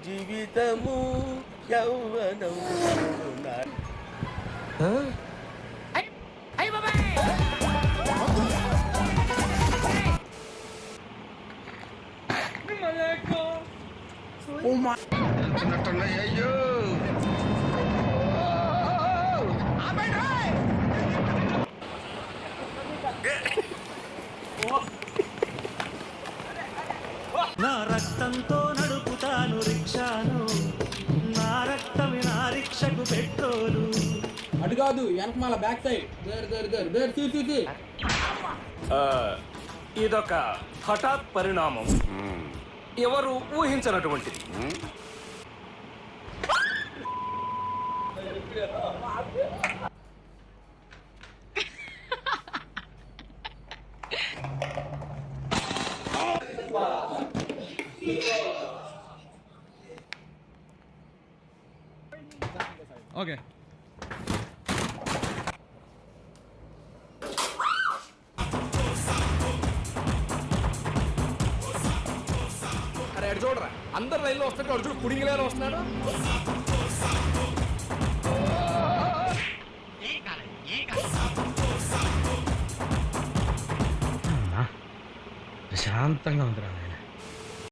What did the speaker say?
జీవితము యౌవనం అయ్యో నా రక్తంతో నడుపుతాను రిక్షాను, నా రక్తమే నా రిక్షకు పెట్రోలు. అటు కాదు వెనకమాల బ్యాక్ సైడ్. ఇదొక హఠాత్ పరిణామం, ఎవరు ఊహించినటువంటిది. ఓకే అరే అడు చూడరా, అందరు రైల్లో వస్తుంటే అడు చూడు పుడింగిలేరు వస్తున్నాడు. ప్రశాంతంగా ఉందిరా.